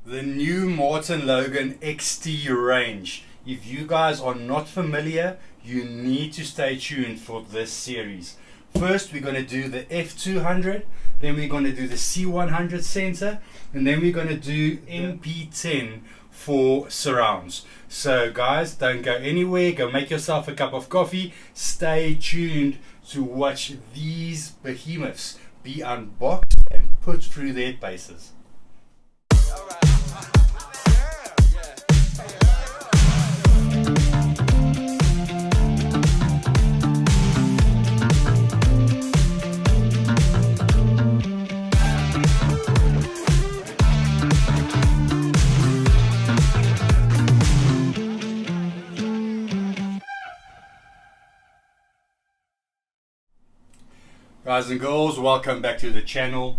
the new Morne Logan XT range. If you guys are not familiar, you need to stay tuned for this series. First, we're going to do the F200, then we're going to do the C100 sensor, and then we're going to do MP10 for surrounds. So guys, don't go anywhere. Go make yourself a cup of coffee. Stay tuned to watch these behemoths be unboxed and put through their paces. Guys and girls, welcome back to the channel.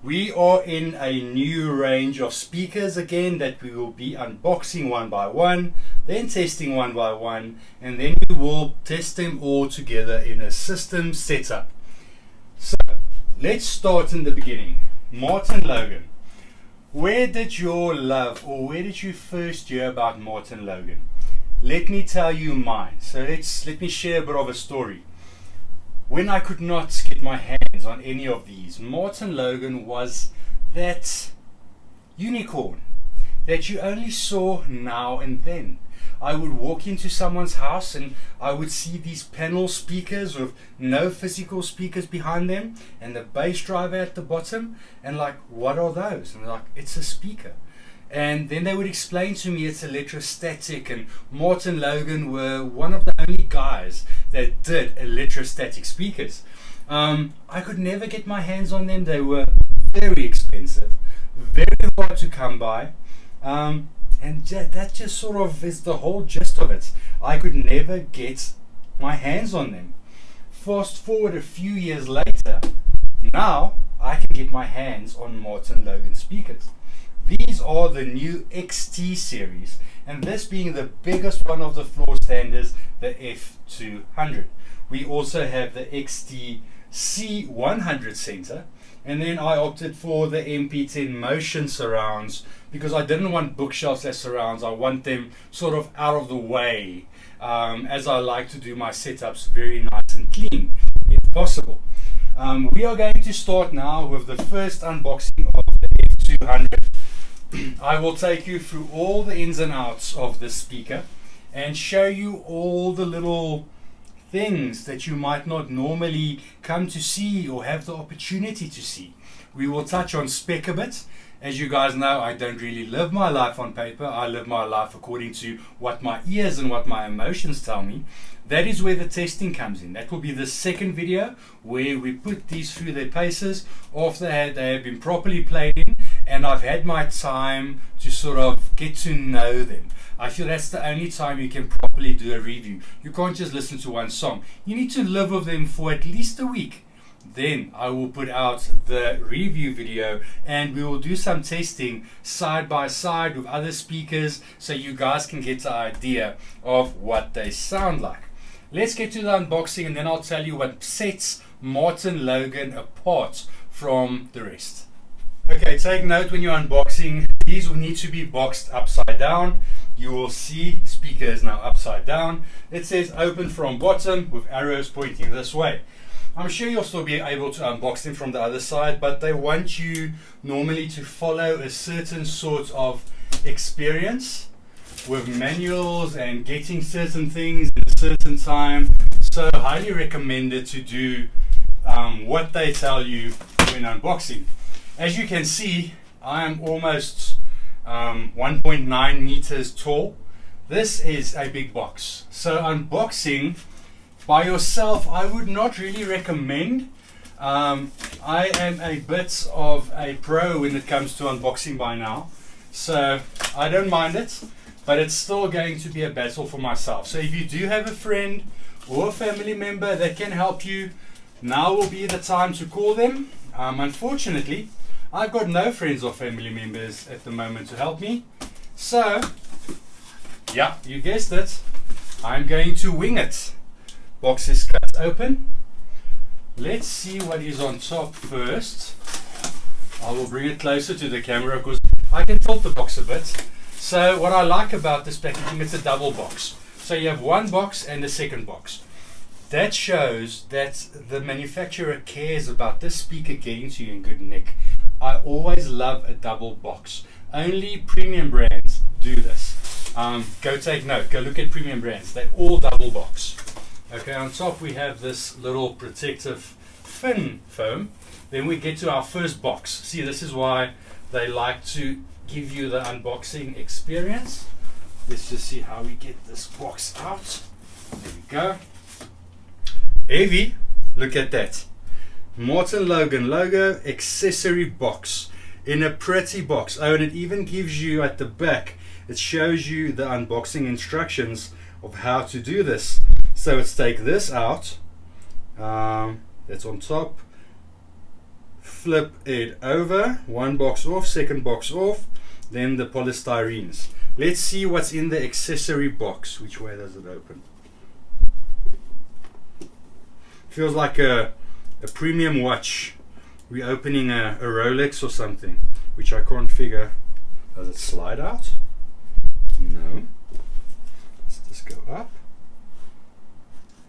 We are in a new range of speakers again that we will be unboxing one by one, then testing one by one, and then we will test them all together in a system setup. So let's start in the beginning. Morne Logan. Where did your love, or where did you first hear about Morne Logan? Let me tell you mine. So let me share a bit of a story. When I could not get my hands on any of these, Morne Logan was that unicorn that you only saw now and then. I would walk into someone's house and I would see these panel speakers with no physical speakers behind them and the bass driver at the bottom, and like, what are those? And like, it's a speaker. And then they would explain to me it's electrostatic, and Morne Logan were one of the only guys that did electrostatic speakers. I could never get my hands on them. They were very expensive, very hard to come by, and that just sort of is the whole gist of it. I could never get my hands on them. Fast forward a few years later, now I can get my hands on Morne Logan speakers. These are the new XT series, and this being the biggest one of the floor standers, the F200. We also have the XT C100 center, and then I opted for the MP10 motion surrounds because I didn't want bookshelves as surrounds. I want them sort of out of the way, as I like to do my setups very nice and clean if possible. We are going to start now with the first unboxing of the F200. I will take you through all the ins and outs of this speaker and show you all the little things that you might not normally come to see or have the opportunity to see. We will touch on spec a bit. As you guys know, I don't really live my life on paper. I live my life according to what my ears and what my emotions tell me. That is where the testing comes in. That will be the second video where we put these through their paces after they have been properly played in and I've had my time to sort of get to know them. I feel that's the only time you can properly do a review. You can't just listen to one song. You need to live with them for at least a week. Then I will put out the review video and we will do some testing side by side with other speakers so you guys can get the idea of what they sound like. Let's get to the unboxing and then I'll tell you what sets Morne Logan apart from the rest. Okay, take note when you're unboxing, these will need to be boxed upside down. You will see speakers now upside down. It says open from bottom with arrows pointing this way. I'm sure you'll still be able to unbox them from the other side, but they want you normally to follow a certain sort of experience with manuals and getting certain things at a certain time. So highly recommended to do what they tell you when unboxing. As you can see, I am almost 1.9 meters tall. This is a big box. So unboxing by yourself, I would not really recommend. I am a bit of a pro when it comes to unboxing by now. So I don't mind it, but it's still going to be a battle for myself. So if you do have a friend or a family member that can help you, now will be the time to call them. Unfortunately, I've got no friends or family members at the moment to help me. So, yeah, you guessed it. I'm going to wing it. Box is cut open. Let's see what is on top first. I will bring it closer to the camera because I can tilt the box a bit. So what I like about this packaging, it's a double box. So you have one box and a second box. That shows that the manufacturer cares about this speaker getting to you in good nick. I always love a double box. Only premium brands do this. Go take note, go look at premium brands. They're all double box. Okay, on top we have this little protective fin foam. Then we get to our first box. See, this is why they like to give you the unboxing experience. Let's just see how we get this box out. There we go. Heavy, look at that. Morne Logan logo accessory box in a pretty box. Oh, and it even gives you at the back, it shows you the unboxing instructions of how to do this. So let's take this out. That's on top. Flip it over. One box off, second box off. Then the polystyrenes. Let's see what's in the accessory box. Which way does it open? Feels like a premium watch. We're opening a Rolex or something, which I can't figure. Does it slide out? No. Let's just go up.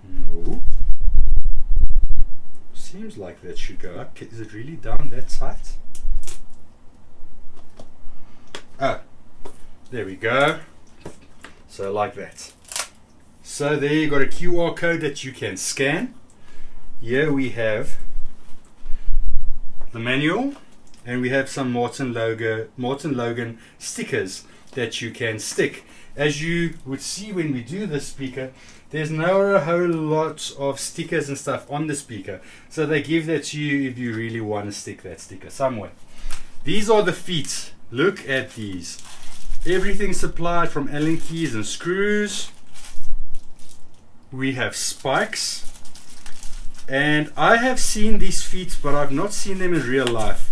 No. Seems like that should go up. Is it really down that tight? Oh, there we go. So like that. So there you got a QR code that you can scan. Here we have the manual, and we have some Morne Logan stickers that you can stick. As you would see when we do this speaker, there's not a whole lot of stickers and stuff on the speaker, so they give that to you if you really want to stick that sticker somewhere. These are the feet. Look at these. Everything supplied from Allen keys and screws. We have spikes. And I have seen these feet, but I've not seen them in real life.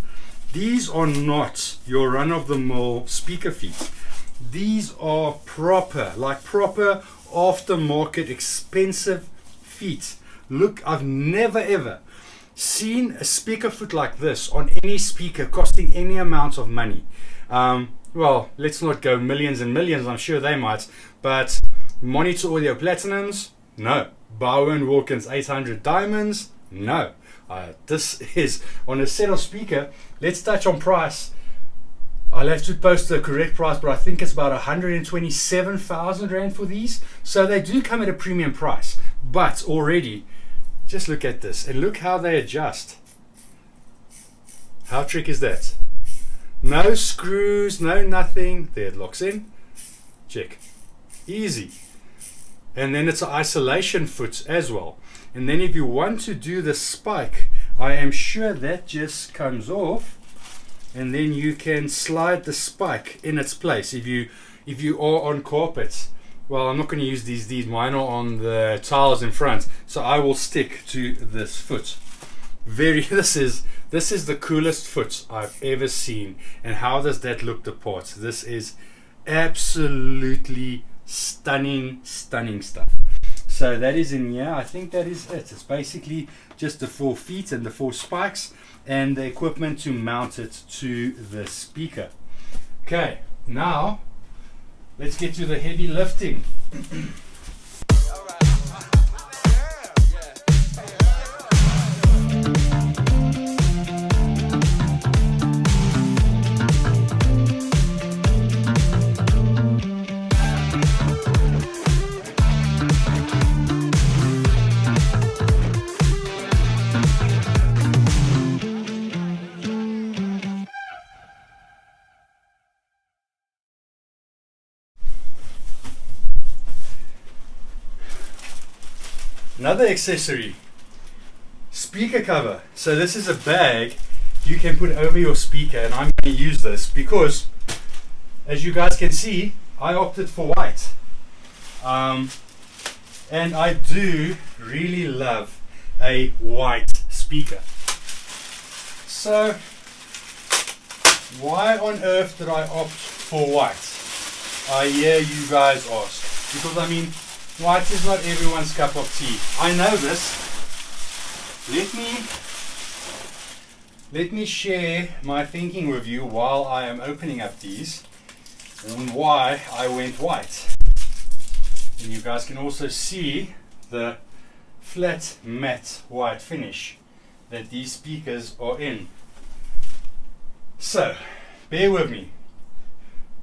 These are not your run-of-the-mill speaker feet. These are proper, like proper aftermarket expensive feet. Look, I've never ever seen a speaker foot like this on any speaker costing any amount of money. Well, let's not go millions and millions, I'm sure they might, but Monitor Audio Platinums, no. Bowen and Wilkins 800 Diamonds, no. This is on a set of speaker. Let's touch on price. I'll have to post the correct price, but I think it's about 127,000 Rand for these. So they do come at a premium price. But already, just look at this and look how they adjust. How trick is that? No screws, no nothing. There it locks in. Check. Easy. And then it's an isolation foot as well. And then if you want to do the spike, I am sure that just comes off, and then you can slide the spike in its place. If you are on carpet, well, I'm not going to use these. Mine are on the tiles in front, so I will stick to this foot. This is the coolest foot I've ever seen. And how does that look the part? This is absolutely stunning stuff. So that is in here. I think that is it. It's basically just the 4 feet and the 4 spikes and the equipment to mount it to the speaker. Okay, now let's get to the heavy lifting. Another accessory, speaker cover. So this is a bag you can put over your speaker, and I'm going to use this because, as you guys can see, I opted for white. And I do really love a white speaker. So why on earth did I opt for white? I hear you guys ask. Because I mean, white is not everyone's cup of tea. I know this. Let me let me share my thinking with you while I am opening up these and why I went white. And you guys can also see the flat matte white finish that these speakers are in. So, bear with me.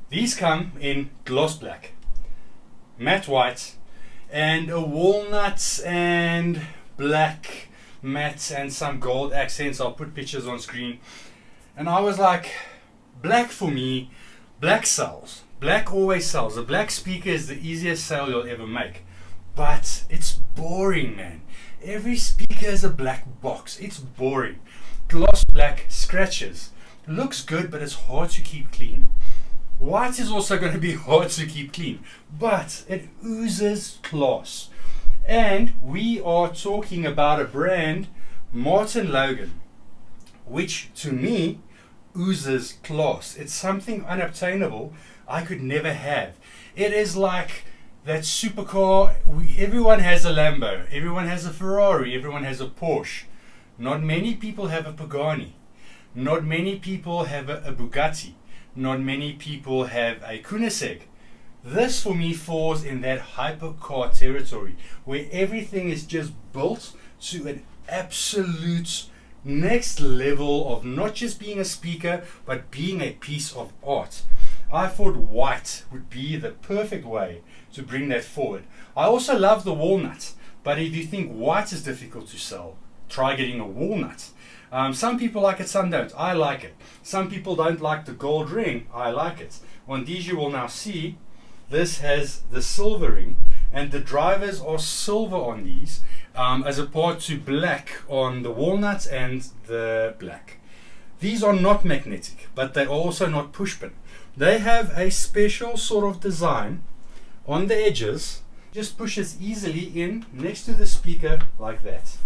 These come in gloss black, matte white, and a walnut and black matte and some gold accents. I'll put pictures on screen. And I was like, black for me, black sells. Black always sells. A black speaker is the easiest sale you'll ever make. But it's boring, man. Every speaker is a black box. It's boring. Gloss black scratches. Looks good, but it's hard to keep clean. White is also going to be hard to keep clean, but it oozes class. And we are talking about a brand, Logan, which to me oozes class. It's something unobtainable I could never have. It is like that supercar. Everyone has a Lambo, everyone has a Ferrari, everyone has a Porsche. Not many people have a Pagani. Not many people have a Bugatti. Not many people have a Koenigsegg. This for me falls in that hypercar territory where everything is just built to an absolute next level of not just being a speaker but being a piece of art. I thought white would be the perfect way to bring that forward. I also love the walnut, but if you think white is difficult to sell, try getting a walnut. Some people like it, some don't. I like it. Some people don't like the gold ring. I like it. On these you will now see this has the silver ring, and the drivers are silver on these as opposed to black on the walnuts and the black. These are not magnetic, but they're also not push pin. They have a special sort of design on the edges. Just pushes easily in next to the speaker like that.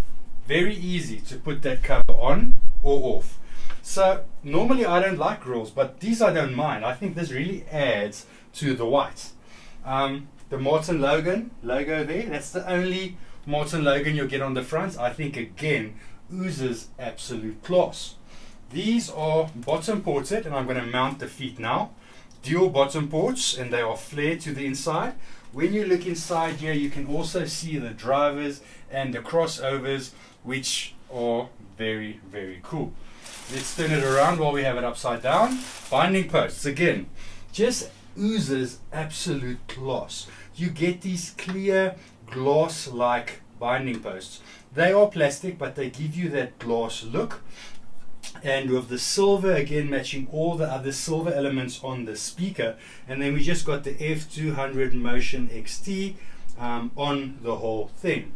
Very easy to put that cover on or off. So normally I don't like grills, but these I don't mind. I think this really adds to the white. The Morne Logan logo there, that's the only Morne Logan you'll get on the front. I think again oozes absolute class. These are bottom ported, and I'm going to mount the feet now. Dual bottom ports, and they are flared to the inside. When you look inside here, you can also see the drivers and the crossovers, which are very, very cool. Let's turn it around while we have it upside down. Binding posts, again, just oozes absolute class. You get these clear glass-like binding posts. They are plastic, but they give you that glass look. And with the silver again matching all the other silver elements on the speaker, and then we just got the F200 Motion XT on the whole thing.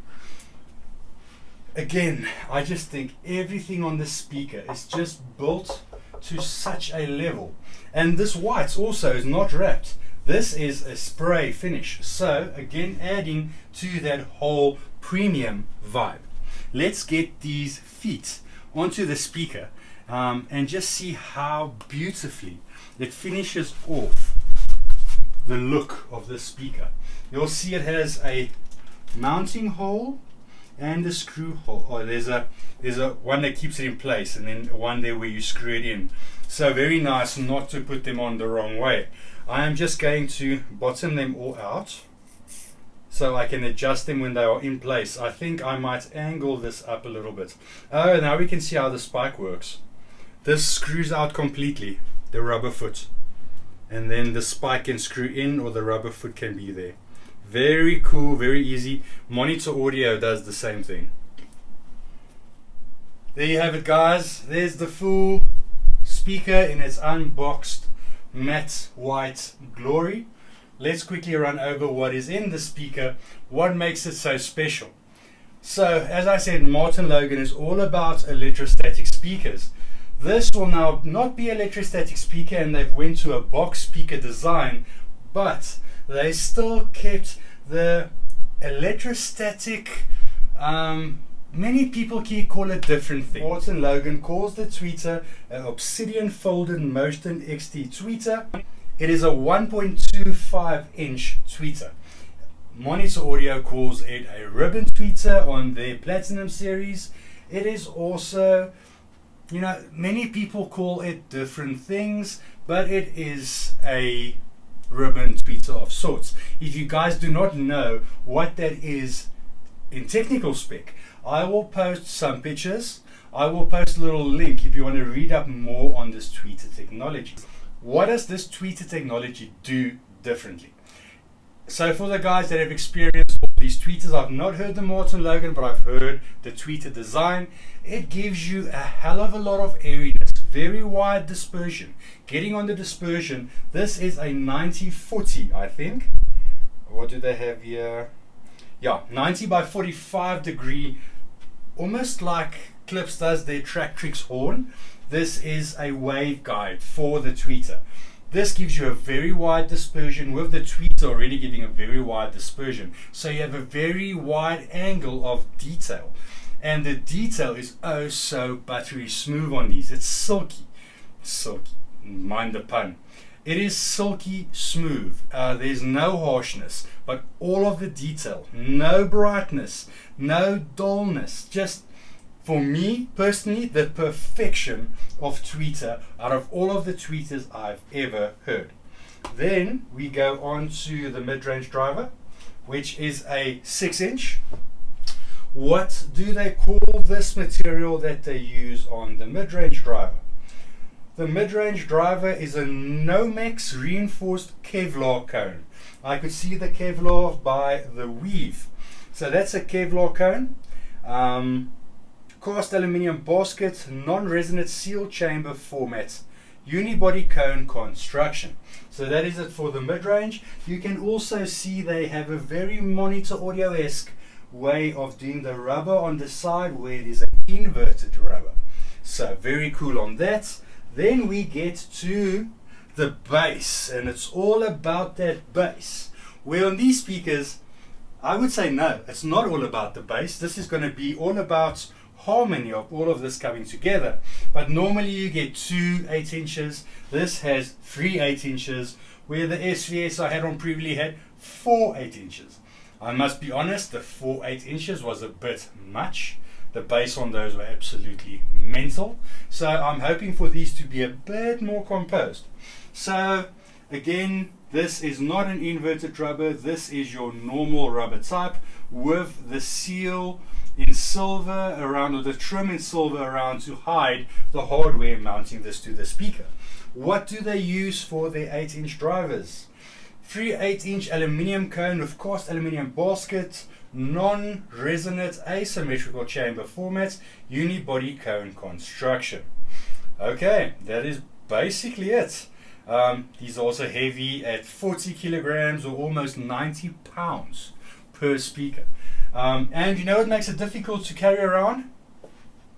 Again, I just think everything on the speaker is just built to such a level. And this white also is not wrapped. This is a spray finish. So again, adding to that whole premium vibe. Let's get these feet onto the speaker and just see how beautifully it finishes off the look of the speaker. You'll see it has a mounting hole and a screw hole. Oh, there's a one that keeps it in place, and then one there where you screw it in. So very nice not to put them on the wrong way. I am just going to bottom them all out so I can adjust them when they are in place. I think I might angle this up a little bit. Oh, now we can see how the spike works. This screws out completely, the rubber foot, and then the spike can screw in, or the rubber foot can be there. Very cool, very easy. Monitor Audio does the same thing. There you have it, guys. There's the full speaker in its unboxed matte white glory. Let's quickly run over what is in the speaker, what makes it so special. So, as I said, Morne Logan is all about electrostatic speakers. This will now not be electrostatic speaker, and they've went to a box speaker design, but they still kept the electrostatic, many people call it different things. Morne Logan calls the tweeter an obsidian folded Motion XT tweeter. It is a 1.25 inch tweeter. Monitor Audio calls it a ribbon tweeter on their Platinum series. It is also You know, many people call it different things, but it is a ribbon tweeter of sorts. If you guys do not know what that is in technical spec, I will post some pictures. I will post a little link if you want to read up more on this tweeter technology. What does this tweeter technology do differently? So for the guys that have experienced all these tweeters, I've not heard the Morne Logan, but I've heard the tweeter design. It gives you a hell of a lot of airiness, very wide dispersion. Getting on the dispersion, this is a 90-40, I think. What do they have here? Yeah, 90 by 45 degree, almost like Clips does their Track Tricks horn. This is a waveguide for the tweeter. This gives you a very wide dispersion, with the tweeter already giving a very wide dispersion. So you have a very wide angle of detail. And the detail is oh so buttery smooth on these. It's silky. Silky. Mind the pun. It is silky smooth. There's no harshness, but all of the detail. No brightness. No dullness. Just, for me personally, the perfection of tweeter out of all of the tweeters I've ever heard. Then we go on to the mid-range driver, which is a 6-inch. What do they call this material that they use on the mid-range driver? The mid-range driver is a Nomex reinforced Kevlar cone. I could see the Kevlar by the weave. So that's a Kevlar cone. Cast aluminium basket, non-resonant seal chamber format, unibody cone construction. So that is it for the mid-range. You can also see they have a very monitor audio-esque way of doing the rubber on the side, where it is an inverted rubber. So very cool on that. Then we get to the bass, and it's all about that bass. Where on these speakers, I would say no, it's not all about the bass. This is going to be all about harmony of all of this coming together. But normally you get 2 8-inches. This has 3 8-inches, where the SVS I had on previously had 4 8-inches. I must be honest, the 4 8-inches was a bit much. The bass on those were absolutely mental. So I'm hoping for these to be a bit more composed. So again, this is not an inverted rubber. This is your normal rubber type, with the seal in silver around, or the trim in silver around, to hide the hardware mounting this to the speaker. What do they use for their 8-inch drivers? 3 8-inch aluminium cone with cast aluminium basket, non-resonant asymmetrical chamber format, unibody cone construction. Okay, that is basically it. These are also heavy at 40 kilograms, or almost 90 pounds per speaker. And you know what makes it difficult to carry around?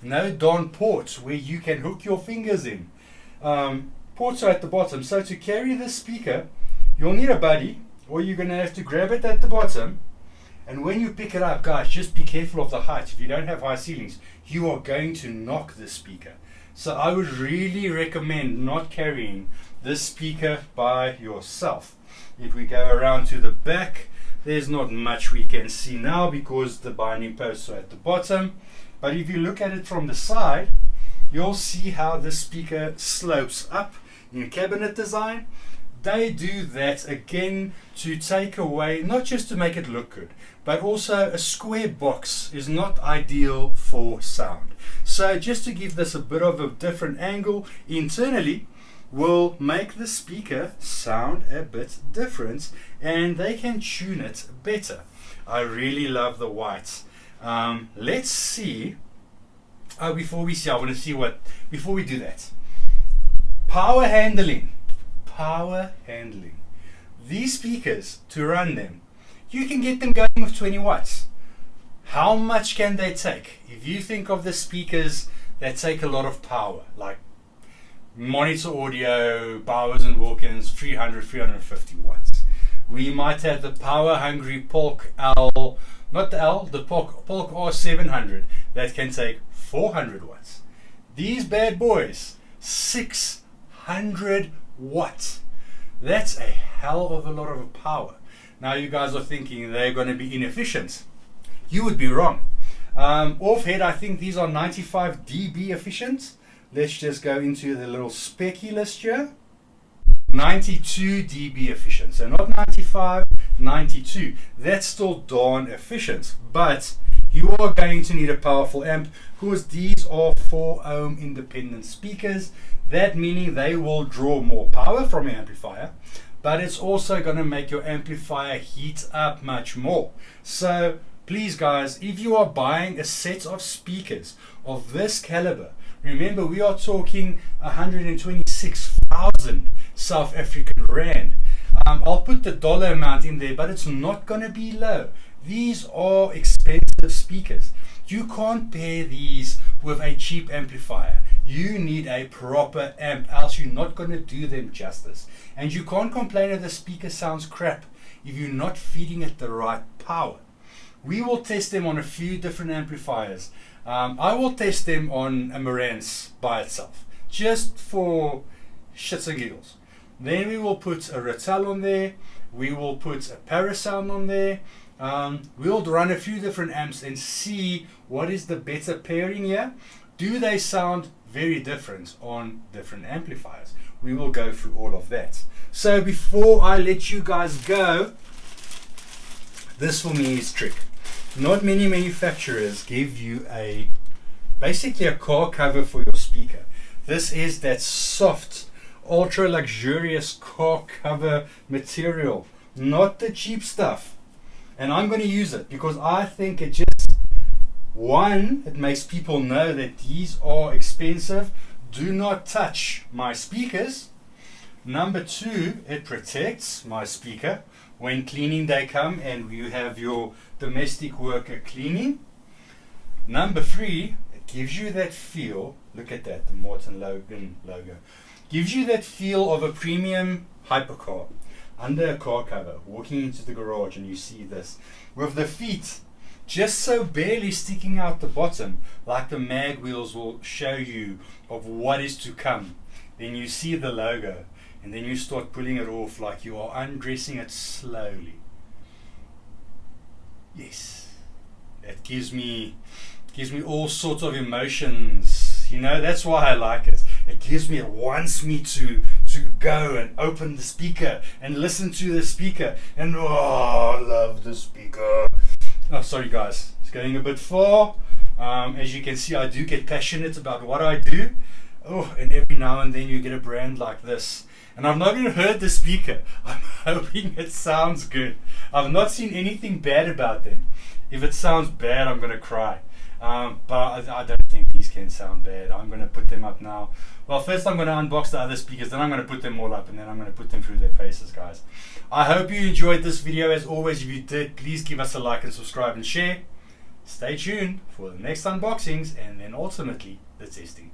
No darn ports where you can hook your fingers in. Ports are at the bottom. So to carry this speaker, you'll need a buddy, or you're going to have to grab it at the bottom. And when you pick it up, guys, just be careful of the height. If you don't have high ceilings, you are going to knock the speaker. So I would really recommend not carrying this speaker by yourself. If we go around to the back, there's not much we can see now because the binding posts are at the bottom. But if you look at it from the side, you'll see how the speaker slopes up in cabinet design. They do that again to take away, not just to make it look good, but also a square box is not ideal for sound. So just to give this a bit of a different angle internally will make the speaker sound a bit different, and they can tune it better. I really love the whites. Let's see. Before we do that, power handling. These speakers, to run them, you can get them going with 20 watts. How much can they take? If you think of the speakers that take a lot of power, like monitor audio, Bowers and Wilkins, 300, 350 watts. We might have the power hungry Polk L, not the L, the Polk R700 that can take 400 watts. These bad boys, 600 watts. That's a hell of a lot of power. Now you guys are thinking they're going to be inefficient. You would be wrong. Off head, I think these are 95 dB efficient. let's just go into the little specky list here. 92 dB efficient, so not 95, 92. That's still darn efficient, but you are going to need a powerful amp because these are 4 ohm independent speakers. That meaning they will draw more power from your amplifier, but it's also going to make your amplifier heat up much more. So please guys, if you are buying a set of speakers of this caliber, remember we are talking 126,000 South African Rand. I'll put the dollar amount in there, but it's not going to be low. These are expensive speakers. You can't pair these with a cheap amplifier. You need a proper amp, else you're not going to do them justice. And you can't complain if the speaker sounds crap if you're not feeding it the right power. We will test them on a few different amplifiers. I will test them on a Morne by itself, just for shits and giggles. Then we will put a Rattel on there. We will put a Parasound on there. We'll run a few different amps and see what is the better pairing here. Do they sound very different on different amplifiers? We will go through all of that. So before I let you guys go, this for me is trick. Not many manufacturers give you basically a car cover for your speaker. This is that soft, ultra luxurious car cover material, not the cheap stuff. And I'm going to use it because I think it just, one, it makes people know that these are expensive. Do not touch my speakers. Number 2, it protects my speaker when cleaning day come and you have your domestic worker cleaning. Number 3, it gives you that feel. Look at that, the Morne Logan logo. Gives you that feel of a premium hypercar under a car cover, walking into the garage and you see this with the feet just so barely sticking out the bottom, like the mag wheels will show you of what is to come. Then you see the logo and then you start pulling it off like you are undressing it slowly. Yes, that gives me all sorts of emotions. You know, that's why I like it. It wants me to go and open the speaker and listen to the speaker and oh, I love the speaker. Oh, sorry guys, it's going a bit far. As you can see, I do get passionate about what I do. Oh, and every now and then you get a brand like this. And I've not even heard the speaker. I'm hoping it sounds good. I've not seen anything bad about them. If it sounds bad, I'm going to cry. But I don't think these can sound bad. I'm going to put them up now. Well, first I'm going to unbox the other speakers, then I'm going to put them all up, and then I'm going to put them through their paces, guys. I hope you enjoyed this video. As always, if you did, please give us a like and subscribe and share. Stay tuned for the next unboxings and then ultimately the testing.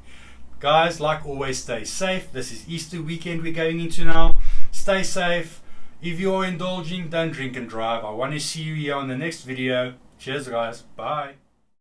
Guys, like always, stay safe. This is Easter weekend we're going into now. Stay safe. If you're indulging, don't drink and drive. I want to see you here on the next video. Cheers, guys. Bye.